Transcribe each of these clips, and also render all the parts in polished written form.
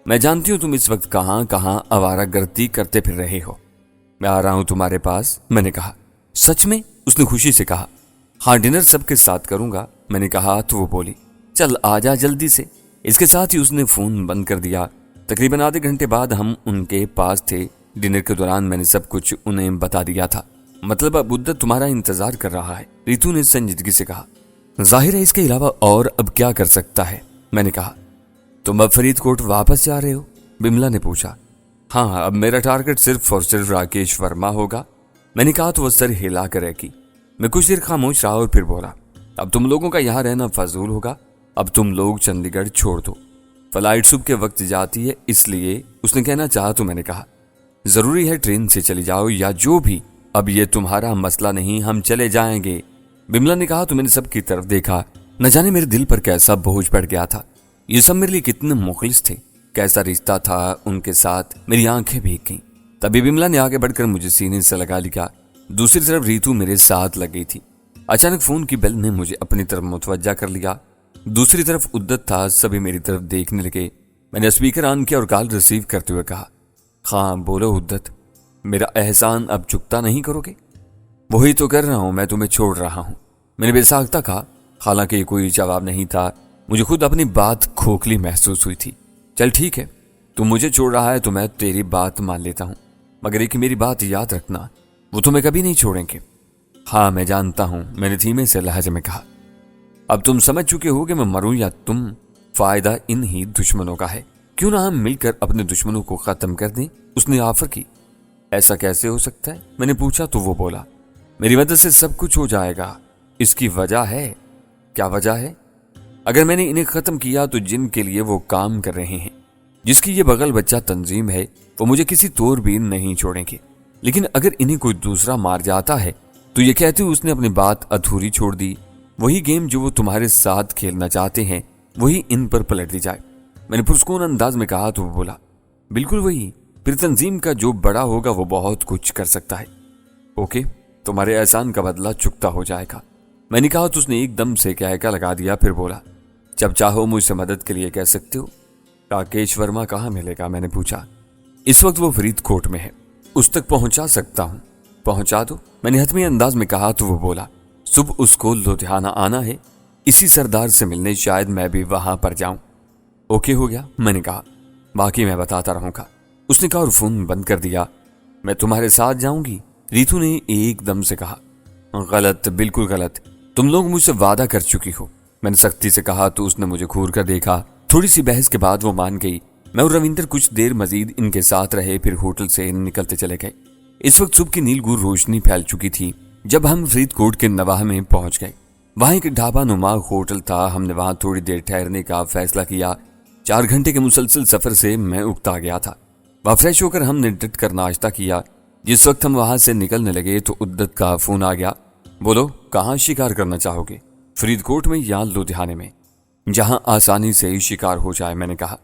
میں جانتی ہوں تم اس وقت کہاں کہاں آوارہ گردی کرتے پھر رہے ہو۔ میں آ رہا ہوں تمہارے پاس، میں نے کہا۔ سچ میں؟ اس نے خوشی سے کہا۔ ہاں، ڈنر سب کے ساتھ کروں گا، میں نے کہا تو وہ بولی چل آ جا جلدی سے۔ اس کے ساتھ ہی اس نے فون بند کر دیا۔ تقریباً آدھے گھنٹے بعد ہم ان کے پاس تھے۔ ڈنر کے دوران میں نے سب کچھ انہیں بتا دیا تھا۔ مطلب اب عدت تمہارا انتظار کر رہا ہے، ریتو نے سنجیدگی سے کہا۔ ظاہر ہے اس کے علاوہ اور اب کیا کر سکتا ہے، میں نے کہا۔ تم اب فرید کوٹ واپس جا رہے ہو؟ بملا نے پوچھا۔ ہاں، اب میرا ٹارگٹ صرف اور صرف راکیش ورما ہوگا، میں نے کہا تو وہ سر ہلا کر رکی۔ میں کچھ دیر خاموش رہا اور پھر بولا، اب تم لوگوں کا یہاں رہنا فضول ہوگا، اب تم لوگ چندی گڑھ چھوڑ دو، فلائٹ صبح کے وقت جاتی ہے اس لیے۔ اس نے کہنا چاہا تو میں نے کہا ضروری ہے ٹرین سے چلی جاؤ یا جو بھی، اب یہ تمہارا مسئلہ نہیں، ہم چلے جائیں گے، بملا نے کہا تو میں نے سب کی طرف دیکھا۔ نہ جانے میرے دل پر کیسا بوجھ پڑ گیا تھا، یہ سب میرے لیے کتنے مخلص تھے، کیسا رشتہ تھا ان کے ساتھ، میری آنکھیں بھیگ گئیں۔ تبھی بملا نے آگے بڑھ کر مجھے سینے سے لگا لیا، دوسری طرف ریتو میرے ساتھ لگ گئی تھی۔ اچانک فون کی بیل نے مجھے اپنی طرف متوجہ کر لیا، دوسری طرف عدت تھا، سبھی میری طرف دیکھنے لگے۔ میں نے اسپیکر آن کیا اور کال ریسیو کرتے ہوئے کہا، ہاں بولو عدت، میرا احسان اب چکتا نہیں کرو گے؟ وہی تو کر رہا ہوں، میں تمہیں چھوڑ رہا ہوں، میں نے بے ساختہ کہا، حالانکہ کوئی جواب نہیں تھا، مجھے خود اپنی بات کھوکھلی محسوس ہوئی تھی۔ چل ٹھیک ہے، تم مجھے چھوڑ رہا ہے تو میں تیری بات مان لیتا ہوں، مگر ایک میری بات یاد رکھنا، وہ تمہیں کبھی نہیں چھوڑیں گے۔ ہاں میں جانتا ہوں، میں نے دھیمے سے لہجے میں کہا۔ اب تم سمجھ چکے ہو کہ میں مروں یا تم، فائدہ ان ہی دشمنوں کا ہے، کیوں نہ ہم مل کر اپنے دشمنوں کو ختم کر دیں، اس نے آفر کی۔ ایسا کیسے ہو سکتا ہے، میں نے پوچھا تو وہ بولا، میری مدد سے سب کچھ ہو جائے گا، اس کی وجہ ہے۔ کیا وجہ ہے؟ اگر میں نے انہیں ختم کیا تو جن کے لیے وہ کام کر رہے ہیں، جس کی یہ بغل بچہ تنظیم ہے، وہ مجھے کسی طور بھی نہیں چھوڑیں گے، لیکن اگر انہیں کوئی دوسرا مار جاتا ہے تو یہ کہتے ہوئے اس نے اپنی بات ادھوری چھوڑ دی، وہی گیم جو وہ تمہارے ساتھ کھیلنا چاہتے ہیں وہی ان پر پلٹ دی جائے۔ میں نے پرسکون انداز میں کہا تو وہ بولا، بالکل وہی، پھر تنظیم کا جو بڑا ہوگا وہ بہت کچھ کر سکتا ہے۔ اوکے، تمہارے احسان کا بدلہ چکتا ہو جائے گا، میں نے کہا تو اس نے ایک دم سے کہکا لگا دیا، پھر بولا، جب چاہو مجھ سے مدد کے لیے کہہ سکتے ہو۔ راکیش ورما کہاں ملے گا، میں نے پوچھا۔ اس وقت وہ فرید کوٹ میں ہے، اس تک پہنچا سکتا ہوں، پہنچا دو، میں نے حتمی انداز میں کہا تو وہ بولا، صبح اس کو لدھیانہ آنا ہے، اسی سردار سے ملنے، شاید میں بھی وہاں پر جاؤں۔ اوکے ہو گیا، میں نے کہا، باقی میں بتاتا رہوں گا، اس نے کہا اور فون بند کر دیا۔ میں تمہارے ساتھ جاؤں گی، ریتو نے ایک دم سے کہا۔ غلط، بالکل غلط، تم لوگ مجھ سے وعدہ کر چکی ہو، میں نے سختی سے کہا تو اس نے مجھے گھور کر دیکھا۔ تھوڑی سی بحث کے بعد وہ مان گئی۔ میں اور رویندر کچھ دیر مزید ان کے ساتھ رہے، پھر ہوٹل سے نکلتے چلے گئے۔ اس وقت صبح کی نیل گور روشنی پھیل چکی تھی جب ہم فرید کوٹ کے نواح میں پہنچ گئے۔ وہاں ایک ڈھابا نما ہوٹل تھا، ہم نے وہاں تھوڑی دیر ٹھہرنے کا فیصلہ کیا۔ 4 گھنٹے کے مسلسل سفر سے میں اکتا گیا تھا۔ وہاں فریش ہو کر ہم نے ڈٹ کر ناشتہ کیا۔ جس وقت ہم وہاں سے نکلنے لگے تو عدت کا فون آ گیا۔ بولو، کہاں شکار کرنا چاہو گے، فرید کوٹ میں یا لدھیانے میں؟ جہاں آسانی سے شکار ہو جائے، میں نے کہا۔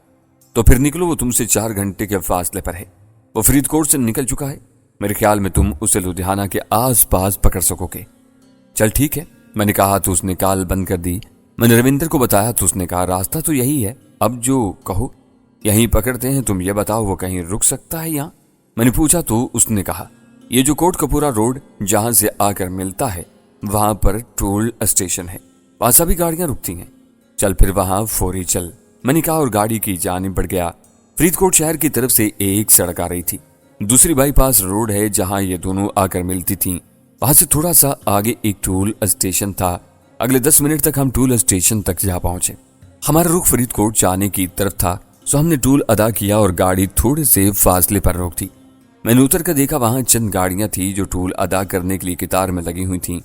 تو پھر نکلو، وہ تم سے 4 گھنٹے کے فاصلے پر ہے، وہ فرید کوٹ سے نکل چکا ہے، میرے خیال میں تم اسے لدھیانہ کے آس پاس پکڑ سکو گے۔ چل ٹھیک ہے، میں نے کہا تو اس نے کال بند کر دی۔ میں نے رویندر کو بتایا تو اس نے کہا، راستہ تو یہی ہے، اب جو کہو یہیں پکڑتے ہیں، تم یہ بتاؤ وہ کہیں رک سکتا ہے یہاں؟ میں نے پوچھا تو اس نے کہا، یہ جو کوٹ کپورا روڈ جہاں سے آ کر ملتا ہے وہاں پر ٹول اسٹیشن ہے، وہاں سبھی گاڑیاں رکتی ہیں، چل پھر وہاں فوری چل، میں نے کہا اور گاڑی کی جانب بڑھ گیا۔ فرید کوٹ شہر کی طرف سے ایک سڑک آ رہی تھی، دوسری بائی پاس روڈ ہے جہاں یہ دونوں آ کر ملتی تھیں، وہاں سے تھوڑا سا آگے ایک ٹول اسٹیشن تھا۔ اگلے 10 منٹ تک ہم ٹول اسٹیشن تک جا پہنچے۔ ہمارا رخ فرید کوٹ جانے کی طرف تھا، سو ہم نے ٹول ادا کیا اور گاڑی تھوڑے سے فاصلے پر روک دی۔ میں نے اتر کر دیکھا وہاں چند گاڑیاں تھیں جو ٹول ادا کرنے کے لیے قطار میں لگی ہوئی تھیں۔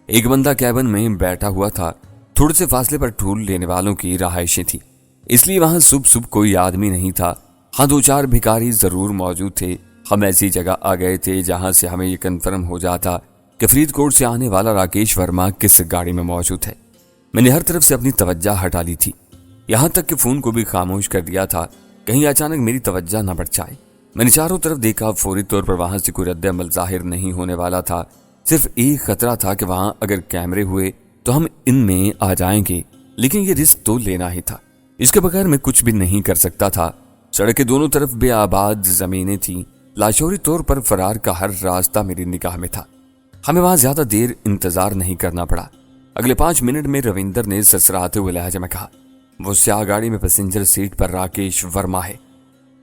ایک بندہ کیبن میں بیٹھا ہوا تھا، تھوڑے سے فاصلے پر ٹول لینے والوں کی رہائشیں تھیں، اس لیے وہاں صبح کوئی آدمی نہیں تھا۔ ہاں 2-4 بھکاری ضرور موجود تھے۔ ہم ایسی جگہ آ گئے تھے جہاں سے ہمیں یہ کنفرم ہو جاتا کہ فرید کوٹ سے آنے والا راکیش ورما کس گاڑی میں موجود ہے۔ میں نے ہر طرف سے اپنی توجہ ہٹا لی تھی، یہاں تک کہ فون کو بھی خاموش کر دیا تھا، کہیں اچانک میری توجہ نہ بڑھ جائے۔ میں نے چاروں طرف دیکھا، فوری طور پر وہاں سے کوئی رد عمل ظاہر نہیں ہونے والا تھا، صرف ایک خطرہ تھا کہ وہاں اگر کیمرے ہوئے تو ہم ان میں آ جائیں گے، لیکن یہ رسک تو لینا ہی تھا، اس کے بغیر میں کچھ بھی نہیں کر سکتا تھا۔ سڑک کے دونوں طرف بے آباد زمینیں تھیں۔ لاشعوری طور پر فرار کا ہر راستہ میری نگاہ میں تھا۔ ہمیں وہاں زیادہ دیر انتظار نہیں کرنا پڑا۔ اگلے 5 منٹ میں رویندر نے سسراتے ہوئے لہجے میں کہا، وہ سیاہ گاڑی میں پیسنجر سیٹ پر راکیش ورما ہے۔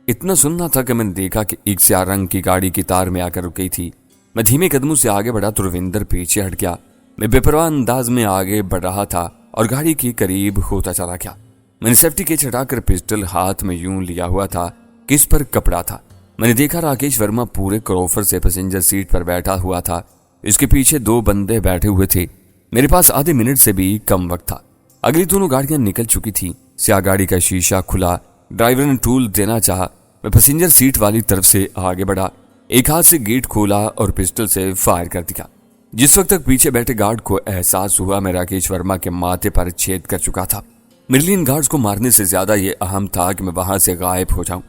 اتنا سننا تھا کہ میں نے دیکھا کہ ایک سیاہ رنگ کی گاڑی کی تار میں آ کر رک گئی تھی۔ میں دھیمے قدموں سے آگے بڑھا تو رویندر پیچھے ہٹ گیا۔ میں بے پرواہ انداز میں آگے بڑھ رہا تھا اور گاڑی کے قریب ہوتا چلا گیا۔ میں نے سیفٹی کیچ ہٹا کر پسٹل ہاتھ میں یوں لیا ہوا تھا کہ اس پر کپڑا تھا۔ میں نے دیکھا راکیش ورما پورے کروفر سے پیسنجر سیٹ پر بیٹھا ہوا تھا۔ اس کے پیچھے 2 بندے بیٹھے ہوئے تھے۔ میرے پاس آدھے منٹ سے بھی کم وقت تھا۔ اگلی دونوں گاڑیاں نکل چکی تھیں۔ سیاہ گاڑی کا شیشہ کھلا۔ ڈرائیور نے ٹول دینا چاہا۔ میں پیسنجر سیٹ والی طرف سے آگے بڑھا، ایک ہاتھ سے گیٹ کھولا اور پسٹل سے فائر کر دیا۔ جس وقت تک پیچھے بیٹھے گارڈ کو احساس ہوا میں راکیش ورما کے ماتھے پر چھید کر چکا تھا۔ میرے لیے ان گارڈز کو مارنے سے زیادہ یہ اہم تھا کہ میں وہاں سے غائب ہو جاؤں۔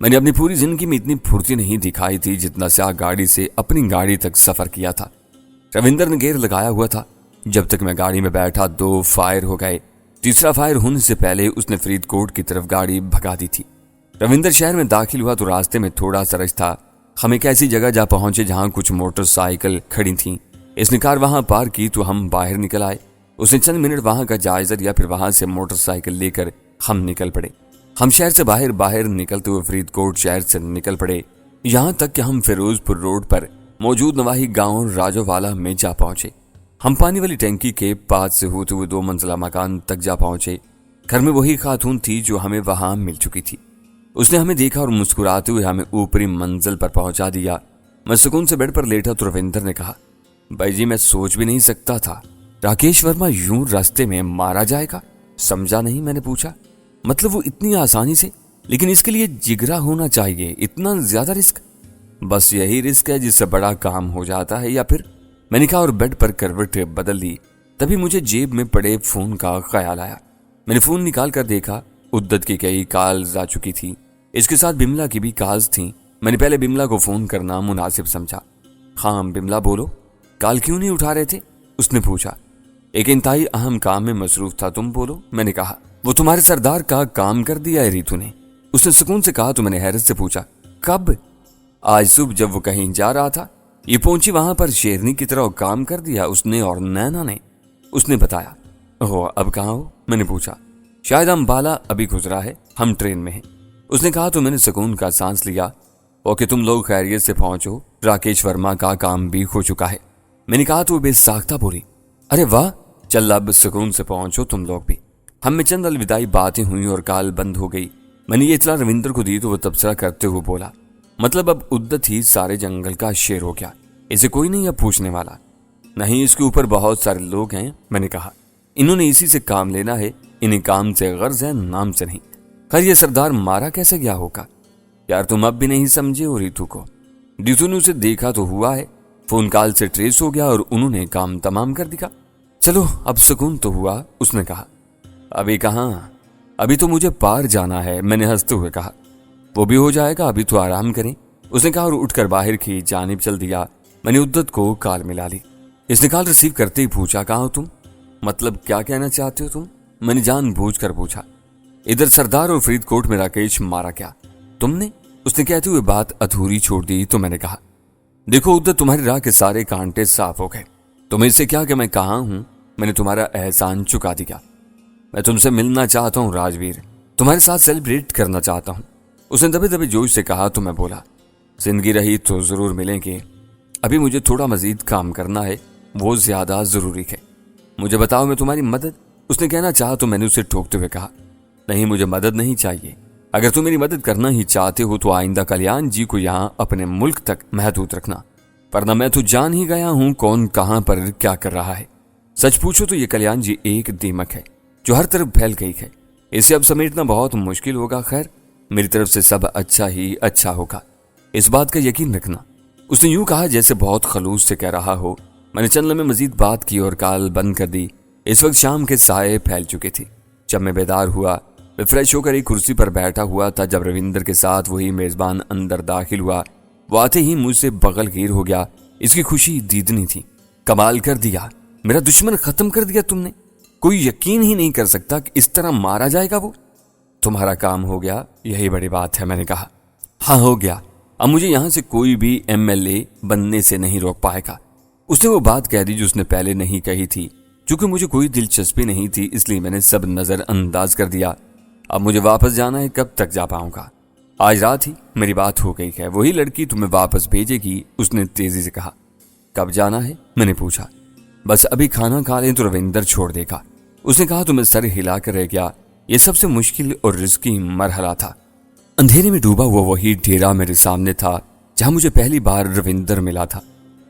میں نے اپنی پوری زندگی میں اتنی پھرتی نہیں دکھائی تھی جتنا سیاہ گاڑی سے اپنی گاڑی تک سفر کیا تھا۔ رویندر نے گیئر لگایا ہوا تھا۔ جب تک میں گاڑی میں بیٹھا 2 فائر ہو گئے۔ تیسرا فائر ہونے سے پہلے اس نے فرید کوٹ کی طرف گاڑی بھگا دی تھی۔ رویندر شہر میں داخل ہوا تو راستے میں تھوڑا سا رش تھا۔ ہم ایک ایسی جگہ جا پہنچے جہاں کچھ موٹر سائیکل کھڑی تھیں۔ اس نے کار وہاں پارک کی تو ہم باہر نکل آئے۔ اس نے چند منٹ وہاں کا جائزہ لیا، پھر وہاں سے موٹر سائیکل لے کر ہم نکل پڑے۔ ہم شہر سے باہر نکلتے ہوئے فرید کوٹ شہر سے نکل پڑے، یہاں تک کہ ہم فیروز پور روڈ پر موجود نواحی گاؤں راجو والا میں جا پہنچے۔ ہم پانی والی ٹینکی کے پاس سے ہوتے ہوئے 2 منزلہ مکان تک جا پہنچے۔ گھر میں وہی خاتون تھی جو ہمیں وہاں مل چکی تھی۔ اس نے ہمیں دیکھا اور مسکراتے ہوئے ہمیں اوپری منزل پر پہنچا دیا۔ میں سکون سے بیڈ پر لیٹا تو رویندر نے کہا، بھائی جی میں سوچ بھی نہیں سکتا تھا راکیش ورما یوں راستے میں مارا جائے گا۔ سمجھا نہیں؟ میں نے پوچھا۔ مطلب وہ اتنی آسانی سے؟ لیکن اس کے لیے جگرا ہونا چاہیے، اتنا زیادہ رسک؟ بس یہی رسک ہے جس سے بڑا کام ہو جاتا ہے، یا پھر؟ میں نے کہا اور بیڈ پر کروٹ بدل لی۔ تبھی مجھے جیب میں پڑے فون کا خیال آیا۔ میں نے فون نکال کر دیکھا، عدت کی کئی کالز آ چکی تھی، اس کے ساتھ بملا کی بھی کالز تھیں۔ میں نے پہلے بملا کو فون کرنا مناسب سمجھا۔ ہاں بملا بولو، کال کیوں نہیں اٹھا رہے تھے؟ اس نے پوچھا۔ ایک انتہائی اہم کام میں مصروف تھا، تم بولو، میں نے کہا۔ وہ تمہارے سردار کا کام کر دیا ہے ریتو نے، اس نے سکون سے کہا تو میں نے حیرت سے پوچھا، کب؟ آج صبح جب وہ کہیں جا رہا تھا، یہ پہنچی وہاں پر شیرنی کی طرح کام کر دیا اس نے اور نینا نے، اس نے بتایا۔ اوہ اب کہاں ہو؟ میں نے پوچھا۔ شاید امبالہ ابھی گزرا ہے، ہم ٹرین میں ہیں، اس نے کہا تو میں نے سکون کا سانس لیا۔ اوکے تم لوگ خیریت سے پہنچو، راکیش ورما کا کام بھی ہو چکا ہے، میں نے کہا تو وہ بے ساختہ بولی، ارے واہ، چل اب سکون سے پہنچو تم لوگ بھی۔ ہم میں چند الوداعی باتیں ہوئیں اور کال بند ہو گئی۔ میں نے یہ اطلاع رویندر کو دی تو وہ تبصرہ کرتے ہوئے بولا، مطلب اب عدت ہی سارے جنگل کا شیر ہو گیا، اسے کوئی نہیں اب پوچھنے والا؟ نہیں، اس کے اوپر بہت سارے لوگ ہیں، میں نے کہا، انہوں نے اسی سے کام لینا ہے، انہیں کام سے غرض ہے، نام سے نہیں۔ خیر یہ سردار مارا کیسے گیا ہوگا؟ یار تم اب بھی نہیں سمجھے ہو ریتو کو؟ ریتو نے اسے دیکھا تو ہوا ہے، فون کال سے ٹریس ہو گیا اور انہوں نے کام تمام کر دیا۔ چلو اب سکون تو ہوا، اس نے کہا۔ ابھی کہاں، ابھی تو مجھے پار جانا ہے، میں نے ہنستے ہوئے کہا۔ وہ بھی ہو جائے گا، ابھی تو آرام کریں، اس نے کہا اور اٹھ کر باہر کی جانب چل دیا۔ میں نے عدت کو کال ملا لی۔ اس نے کال ریسیو کرتے ہی پوچھا، کہاں ہو تم؟ مطلب کیا کہنا چاہتے ہو تم؟ میں نے جان بوجھ کر پوچھا۔ ادھر سردار اور فرید کوٹ میں راکیش مارا کیا تم نے؟ اس نے کہتے ہوئے بات ادھوری چھوڑ دی تو میں نے کہا، دیکھو عدت تمہاری راہ کے سارے کانٹے صاف ہو گئے، تمہیں اس سے کیا کہ میں کہاں ہوں، میں نے تمہارا احسان چکا دیا۔ میں تم سے ملنا چاہتا ہوں راجویر، تمہارے ساتھ سیلیبریٹ کرنا چاہتا ہوں، اس نے دبے دبے جوش سے کہا تو میں بولا، زندگی رہی تو ضرور ملیں گے، ابھی مجھے تھوڑا مزید کام کرنا ہے، وہ زیادہ ضروری ہے، مجھے بتاؤ میں تمہاری مدد؟ اس نے کہنا چاہا تو میں نے اسے ٹوکتے ہوئے کہا، نہیں مجھے مدد نہیں چاہیے، اگر تم میری مدد کرنا ہی چاہتے ہو تو آئندہ کلیان جی کو یہاں اپنے ملک تک محدود رکھنا، ورنہ میں تو جان ہی گیا ہوں کون کہاں پر کیا کر رہا ہے۔ سچ پوچھو تو یہ کلیان جی ایک دیمک ہے جو ہر طرف پھیل گئی ہے، اسے اب سمیٹنا بہت مشکل ہوگا، خیر میری طرف سے سب اچھا ہی اچھا ہوگا، اس بات کا یقین رکھنا، اس نے یوں کہا جیسے بہت خلوص سے کہہ رہا ہو۔ میں نے چند لمحے مزید بات کی اور کال بند کر دی۔ اس وقت شام کے سائے پھیل چکے تھے۔ جب میں بیدار ہوا میں فریش ہو کر ایک کرسی پر بیٹھا ہوا تھا جب رویندر کے ساتھ وہی میزبان اندر داخل ہوا۔ وہ آتے ہی مجھ سے بغل گیر ہو گیا، اس کی خوشی دیدنی تھی۔ کمال کر دیا، میرا دشمن ختم کر دیا تم نے، کوئی یقین ہی نہیں کر سکتا کہ اس طرح مارا جائے گا وہ۔ تمہارا کام ہو گیا، یہی بڑی بات ہے، میں نے کہا۔ ہاں ہو گیا، اب مجھے یہاں سے کوئی بھی MLA بننے سے نہیں روک پائے گا۔ اس نے وہ بات کہہ دی جو اس نے پہلے نہیں کہی تھی۔ چونکہ مجھے کوئی دلچسپی نہیں تھی اس لیے میں نے سب نظر انداز کر دیا۔ اب مجھے واپس جانا ہے، کب تک جا پاؤں گا؟ آج رات ہی میری بات ہو گئی ہے، وہی لڑکی تمہیں واپس بھیجے گی، اس نے تیزی سے کہا۔ کب جانا ہے؟ میں نے پوچھا۔ بس ابھی کھانا کھا لیں تو رویندر چھوڑ دے گا، اس نے کہا تو میں سر ہلا کر رہ گیا۔ یہ سب سے مشکل اور رسکی مرحلہ تھا۔ اندھیرے میں ڈوبا ہوا وہی ڈیرا میرے سامنے تھا جہاں مجھے پہلی بار رویندر ملا تھا۔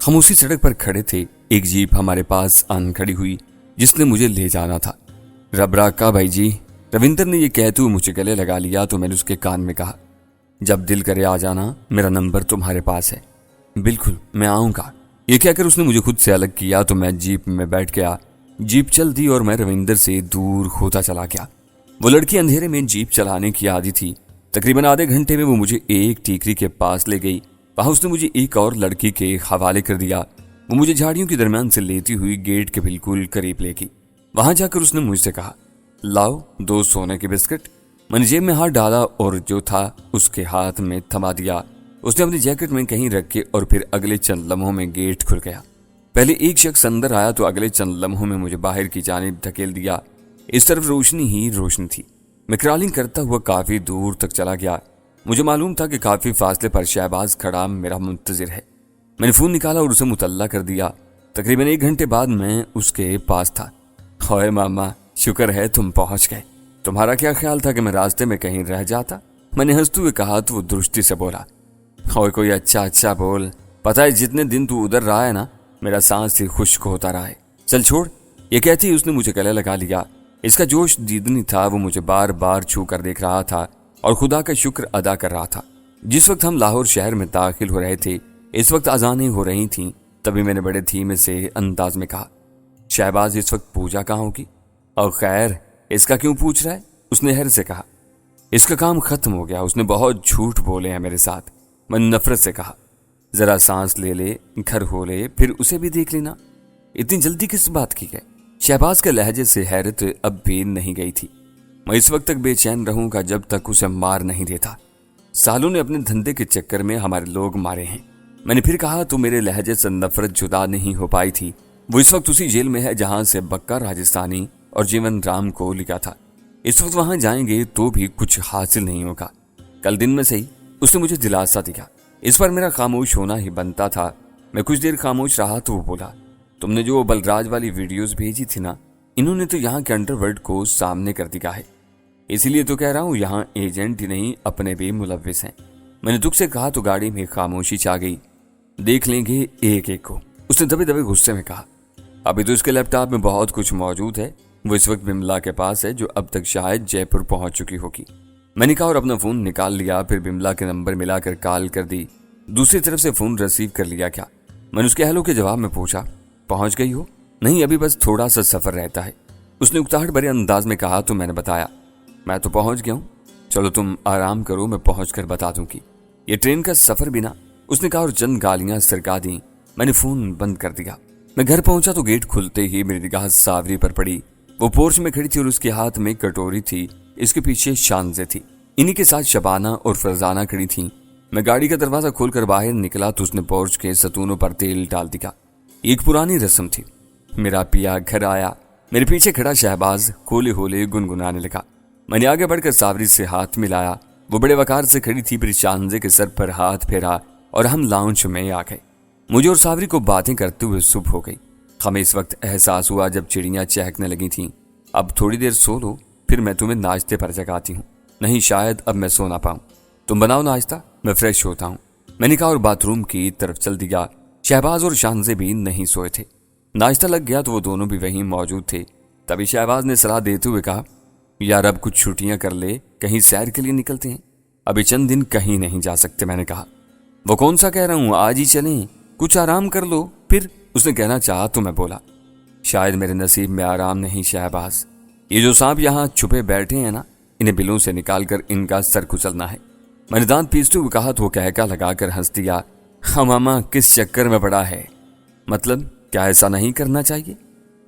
ہم اسی سڑک پر کھڑے تھے، ایک جیپ ہمارے پاس آن کھڑی ہوئی جس نے مجھے لے جانا تھا۔ ربرا کا بھائی جی، رویندر نے یہ کہتے ہوئے مجھے گلے لگا لیا تو میں نے اس کے کان میں کہا، جب دل کرے آ جانا، میرا نمبر تمہارے پاس ہے۔ بالکل، میں آؤں گا۔ یہ کہہ کر اس نے مجھے خود سے الگ کیا تو میں جیپ میں بیٹھ گیا۔ جیپ چل دی اور میں رویندر سے دور ہوتا چلا گیا۔ وہ لڑکی اندھیرے میں جیپ چلانے کی عادی تھی۔ تقریباً آدھے گھنٹے میں وہ مجھے ایک ٹیکری کے پاس لے گئی۔ وہاں اس نے مجھے ایک اور لڑکی کے حوالے کر دیا۔ وہ مجھے جھاڑیوں کے درمیان سے لیتی ہوئی گیٹ کے بالکل قریب لے گئی۔ وہاں جا کر اس نے مجھ سے کہا، لاؤ 2 سونے کے بسکٹ۔ میں نے جیب میں ہاتھ ڈالا اور جو تھا اس کے ہاتھ میں تھما دیا۔ اس نے اپنی جیکٹ میں کہیں رکھے اور پھر اگلے چند لمحوں میں گیٹ کھل گیا۔ پہلے ایک شخص اندر آیا تو اگلے چند لمحوں میں مجھے باہر کی جانب دھکیل دیا۔ اس طرف روشنی ہی روشنی تھی۔ میں کرالنگ کرتا ہوا کافی دور تک چلا گیا۔ مجھے معلوم تھا کہ کافی فاصلے پر شہباز کھڑا میرا منتظر ہے۔ میں نے فون نکالا اور اسے مطلع کر دیا۔ تقریباً 1 گھنٹے بعد میں اس کے پاس تھا۔ ہوئے ماما، شکر ہے تم پہنچ گئے۔ تمہارا کیا خیال تھا کہ میں راستے میں کہیں رہ جاتا؟ میں نے ہنستے ہوئے کہا تو وہ درستی سے بولا، ہوئے کوئی اچھا بول، پتہ ہے جتنے دن تو ادھر رہا ہے نا، میرا سانس ہی خشک ہوتا رہا ہے۔ چل چھوڑ۔ یہ کہتی اس نے مجھے گلے لگا لیا۔ اس کا جوش دیدنی تھا، وہ مجھے بار بار چھو کر دیکھ رہا تھا اور خدا کا شکر ادا کر رہا تھا۔ جس وقت ہم لاہور شہر میں داخل ہو رہے تھے، اس وقت اذانیں ہو رہی تھیں۔ تبھی میں نے بڑے دھیمے سے انداز میں کہا، شہباز اس وقت پوجا کہاں ہوگی؟ اور خیر، اس کا کیوں پوچھ رہا ہے؟ اس نے حیرت سے کہا۔ اس کا کام ختم ہو گیا، اس نے بہت جھوٹ بولے ہیں میرے ساتھ۔ میں نے نفرت سے کہا، ذرا سانس لے لے، گھر ہو لے، پھر اسے بھی دیکھ لینا۔ اتنی جلدی کس بات کی ہے؟ شہباز کے لہجے سے حیرت اب بھی نہیں گئی تھی۔ میں اس وقت تک بے چین رہوں گا جب تک اسے مار نہیں دیتا۔ سالوں نے اپنے دھندے کے چکر میں ہمارے لوگ مارے ہیں۔ میں نے پھر کہا تو میرے لہجے سے نفرت جدا نہیں ہو پائی تھی۔ وہ اس وقت اسی جیل میں ہے جہاں سے بکا راجستھانی اور جیون رام کو لکھا تھا۔ اس وقت وہاں جائیں گے تو بھی کچھ حاصل نہیں ہوگا۔ کل دن میں صحیح، اس نے مجھے دلاسا دیا۔ اس پر میرا خاموش ہونا ہی بنتا تھا۔ میں کچھ دیر خاموش رہا تو وہ بولا، تم نے جو بلراج والی ویڈیوز بھیجی تھی نا، انہوں نے تو یہاں کے انڈر ورلڈ کو سامنے کر دیا ہے۔ اسی لیے تو کہہ رہا ہوں، یہاں ایجنٹ ہی نہیں اپنے بھی ملوث ہیں۔ میں نے دکھ سے کہا تو گاڑی میں خاموشی چھا گئی۔ دیکھ لیں گے ایک ایک کو، اس نے دبے دبے غصے میں کہا۔ ابھی تو اس کے لیپ ٹاپ میں بہت کچھ موجود ہے، وہ اس وقت بملا کے پاس ہے جو اب تک شاید جے پور پہنچ چکی ہوگی۔ میں نے کہا اور اپنا فون نکال لیا، پھر بملا کے نمبر ملا کر کال کر دی۔ دوسری طرف سے فون ریسیو کر لیا کیا؟ میں نے اس کے ہیلو کے جواب میں پوچھا، پہنچ گئی ہو؟ نہیں، ابھی بس تھوڑا سا سفر رہتا ہے، اس نے اکتاہٹ بھرے انداز میں کہا تو میں نے بتایا، میں تو پہنچ گیا ہوں، چلو تم آرام کرو، میں پہنچ کر بتا دوں گی۔ یہ ٹرین کا سفر بھی نا، اس نے کہا اور چند گالیاں سرکا دیں۔ میں نے فون بند کر دیا۔ میں گھر پہنچا تو گیٹ کھلتے ہی میری نگاہ ساوری پر پڑی۔ وہ پورچ میں کھڑی تھی اور اس کے ہاتھ میں کٹوری تھی، اس کے پیچھے شانزے تھی، انہی کے ساتھ شبانہ اور فرزانہ کھڑی تھیں۔ میں گاڑی کا دروازہ کھول کر باہر نکلا تو اس نے پورچ کے ستونوں پر تیل ڈال دیا۔ ایک پرانی رسم تھی، میرا پیا گھر آیا۔ میرے پیچھے کھڑا شہباز ہولے ہولے گنگنانے لگا۔ میں نے آگے بڑھ کر ساوری سے ہاتھ ملایا، وہ بڑے وقار سے کھڑی تھی، پھر شانزے کے سر پر ہاتھ پھیرا اور ہم لاؤنج میں آ گئے۔ مجھے اور ساوری کو باتیں کرتے ہوئے صبح ہو گئی۔ ہمیں اس وقت احساس ہوا جب چڑیاں چہکنے لگی تھیں، اب تھوڑی دیر سو لو، پھر میں تمہیں ناشتے پر جگاتی ہوں۔ نہیں، شاید اب میں سو نہ پاؤں، تم بناؤ ناشتہ، میں فریش ہوتا ہوں۔ میں نے کہا اور باتھ روم کی طرف چل دیا۔ شہباز اور شانزے بھی نہیں سوئے تھے۔ ناشتہ لگ گیا تو وہ دونوں بھی وہیں موجود تھے۔ تبھی شہباز نے صلاح دیتے ہوئے کہا، یار اب کچھ چھٹیاں کر لے، کہیں سیر کے لیے نکلتے ہیں۔ ابھی چند دن کہیں نہیں جا سکتے، میں نے کہا۔ وہ کون سا کہہ رہا ہوں، آج ہی چلیں، کچھ آرام کر لو پھر، اس نے کہنا چاہا تو میں بولا، شاید میرے نصیب میں آرام نہیں شہباز، یہ جو سانپ یہاں چھپے بیٹھے ہیں نا، انہیں بلوں سے نکال کر ان کا سر کچلنا ہے۔ میں نے دانت پیستے ہوئے کہا تو وہ کہکا لگا کر ہنس دیا، ہاں ماما کس چکر میں پڑا ہے؟ مطلب کیا ایسا نہیں کرنا چاہیے؟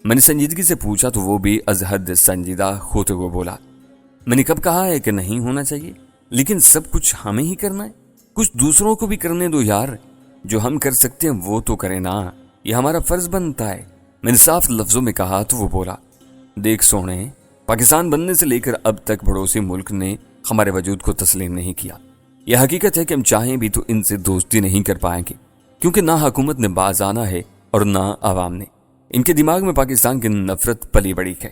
میں نے سنجیدگی سے پوچھا تو وہ بھی از حد سنجیدہ ہوتے ہوئے بولا، میں نے کب کہا ہے کہ نہیں ہونا چاہیے؟ لیکن سب کچھ ہمیں ہی کرنا ہے؟ کچھ دوسروں کو بھی کرنے دو یار، جو ہم کر سکتے ہیں وہ تو کریں نا، یہ ہمارا فرض بنتا ہے۔ میں نے صاف لفظوں میں کہا تو وہ بولا، دیکھ سونے، پاکستان بننے سے لے کر اب تک پڑوسی ملک نے ہمارے وجود کو تسلیم نہیں کیا۔ یہ حقیقت ہے کہ ہم چاہیں بھی تو ان سے دوستی نہیں کر پائیں گے، کیونکہ نہ حکومت نے باز آنا ہے اور نہ عوام نے۔ ان کے دماغ میں پاکستان کی نفرت پلی بڑی ہے،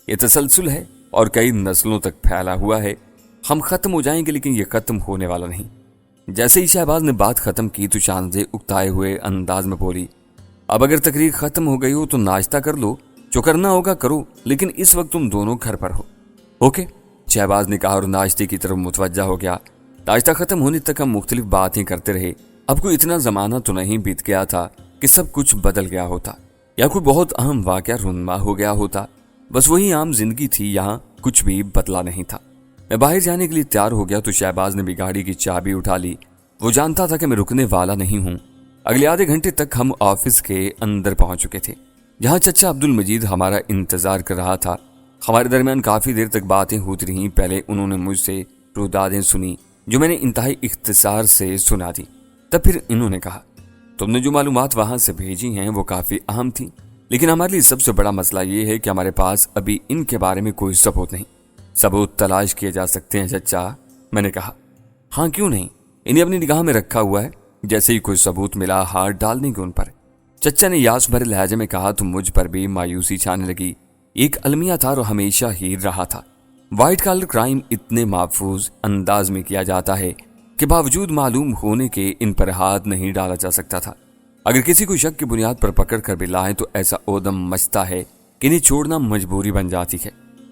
یہ تسلسل ہے اور کئی نسلوں تک پھیلا ہوا ہے۔ ہم ختم ہو جائیں گے لیکن یہ ختم ہونے والا نہیں۔ جیسے ہی شہباز نے بات ختم کی تو شاندے اکتائے ہوئے انداز میں بولی، اب اگر تقریر ختم ہو گئی ہو تو ناشتہ کر لو، جو کرنا ہوگا کرو، لیکن اس وقت تم دونوں گھر پر ہو، اوکے؟ شہباز نے کہا اور ناشتے کی طرف متوجہ ہو گیا۔ ناشتہ ختم ہونے تک ہم مختلف باتیں کرتے رہے۔ اب کوئی اتنا زمانہ تو نہیں بیت گیا تھا کہ سب کچھ بدل گیا ہوتا یا کوئی بہت اہم واقعہ رونما ہو گیا ہوتا، بس وہی عام زندگی تھی، یہاں کچھ بھی بدلا نہیں تھا۔ میں باہر جانے کے لیے تیار ہو گیا تو شہباز نے بھی گاڑی کی چابی اٹھا لی۔ وہ جانتا تھا کہ میں رکنے والا نہیں ہوں۔ اگلے آدھے گھنٹے تک ہم آفس کے اندر پہنچ چکے تھے، جہاں چچا عبد المجید ہمارا انتظار کر رہا تھا۔ ہمارے درمیان کافی دیر تک باتیں ہوتی رہیں۔ پہلے انہوں نے مجھ سے رودادیں سنی جو میں نے انتہائی اختصار سے سنا دی، تب پھر انہوں نے کہا، تم نے جو معلومات وہاں سے بھیجی ہیں وہ کافی اہم تھی، لیکن ہمارے لیے سب سے بڑا مسئلہ یہ ہے کہ ہمارے پاس ابھی ان کے بارے میں کوئی ثبوت نہیں۔ ثبوت تلاش کیے جا سکتے ہیں چچا، میں نے کہا۔ ہاں کیوں نہیں، انہیں اپنی نگاہ میں رکھا ہوا ہے، جیسے ہی کوئی ثبوت ملا ہاتھ ڈال دیں گے ان پر۔ چچا نے یاس بھرے لہجے میں کہا تو مجھ پر بھی مایوسی چھانے لگی۔ ایک المیہ تھا اور ہمیشہ ہی رہا تھا۔ وائٹ کالر کرائم اتنے محفوظ انداز میں کیا جاتا ہے کہ باوجود معلوم ہونے کے ان پر ہاتھ نہیں ڈالا جا سکتا تھا۔ اگر کسی کو شک کی بنیاد پر پکڑ کر بھی لائیں تو ایسا اودم مچتا ہے کہ انہیں چھوڑنا مجبوری بن جاتی ہے۔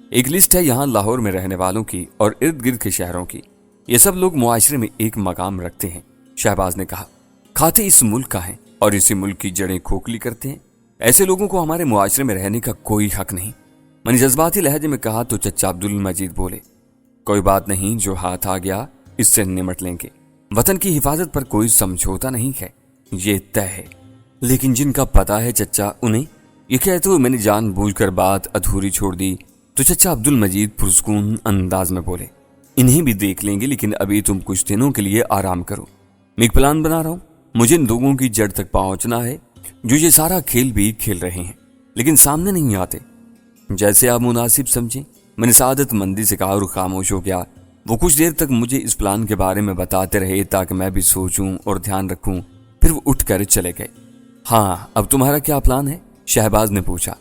ایک لسٹ ہے یہاں لاہور میں رہنے والوں کی اور ارد گرد کے شہروں کی۔ یہ سب لوگ معاشرے میں ایک مقام رکھتے ہیں، شہباز نے کہا۔ کھاتے اس ملک کا ہیں اور اسی ملک کی جڑیں کھوکھلی کرتے ہیں۔ ایسے لوگوں کو ہمارے معاشرے میں رہنے کا کوئی حق نہیں۔ میں نے جذباتی لہجے میں کہا تو چچا عبد المجید بولے، کوئی بات نہیں، جو ہاتھ آ گیا اس سے نمٹ لیں گے۔ وطن کی حفاظت پر کوئی سمجھوتا نہیں ہے، یہ طے ہے۔ لیکن جن کا پتہ ہے چچا، انہیں، یہ کہتے ہوئے میں نے جان بوجھ کر بات ادھوری چھوڑ دی تو چچا عبد المجید پرسکون انداز میں بولے، انہیں بھی دیکھ لیں گے، لیکن ابھی تم کچھ دنوں کے لیے آرام کرو۔ میں ایک پلان بنا رہا ہوں، مجھے ان لوگوں کی جڑ تک پہنچنا ہے جو یہ سارا کھیل بھی کھیل رہے ہیں لیکن سامنے نہیں آتے۔ جیسے آپ مناسب سمجھیں، میں نے سعادت مندی سے کہا اور خاموش ہو گیا۔ وہ کچھ دیر تک مجھے اس پلان کے بارے میں بتاتے رہے تاکہ میں بھی سوچوں اور دھیان رکھوں، پھر وہ اٹھ کر چلے گئے۔ ہاں، اب تمہارا کیا پلان ہے؟ شہباز نے پوچھا۔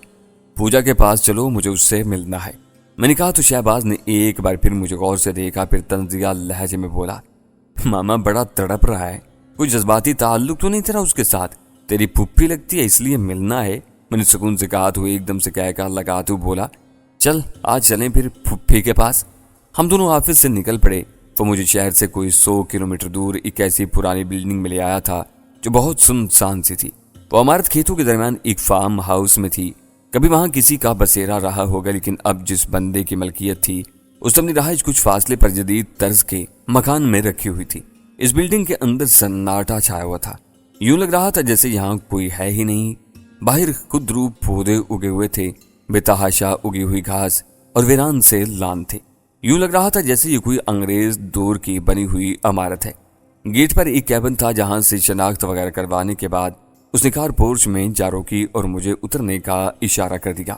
پوجا کے پاس چلو، مجھے اس سے ملنا ہے، میں نے کہا تو شہباز نے ایک بار پھر مجھے غور سے دیکھا، پھر طنزیہ لہجے میں بولا، ماما بڑا تڑپ رہا ہے، کوئی جذباتی تعلق تو نہیں تیرا اس کے ساتھ؟ تیری پھپھی لگتی ہے اس لیے ملنا ہے؟ میں نے سکون سے کہا تو ایک دم سے کہہ لگا تو بولا، چل آج چلیں پھر پھپھی کے پاس۔ ہم دونوں آفس سے نکل پڑے۔ وہ مجھے شہر سے کوئی 100 کلومیٹر دور ایک ایسی پرانی بلڈنگ میں لے آیا تھا جو بہت سنسان سی تھی۔ وہ عمارت کھیتوں کے درمیان ایک فارم ہاؤس میں تھی۔ کبھی وہاں کسی کا بسیرا رہا ہوگا، لیکن اب جس بندے کی ملکیت تھی اس نے اپنی رہائش کچھ فاصلے پر جدید طرز کے مکان میں رکھی ہوئی تھی۔ اس بلڈنگ کے اندر سناٹا چھایا ہوا تھا، یوں لگ رہا تھا جیسے یہاں کوئی ہے ہی نہیں۔ باہر خود روپ پودے اگے ہوئے تھے، بے تحاشا اگی ہوئی گھاس اور ویران سے لان تھے۔ یوں لگ رہا تھا جیسے یہ کوئی انگریز دور کی بنی ہوئی عمارت ہے۔ گیٹ پر ایک کیبن تھا جہاں سے شناخت وغیرہ کروانے کے بعد اس نے کار پورچ میں جا روکی اور مجھے اترنے کا اشارہ کر دیا۔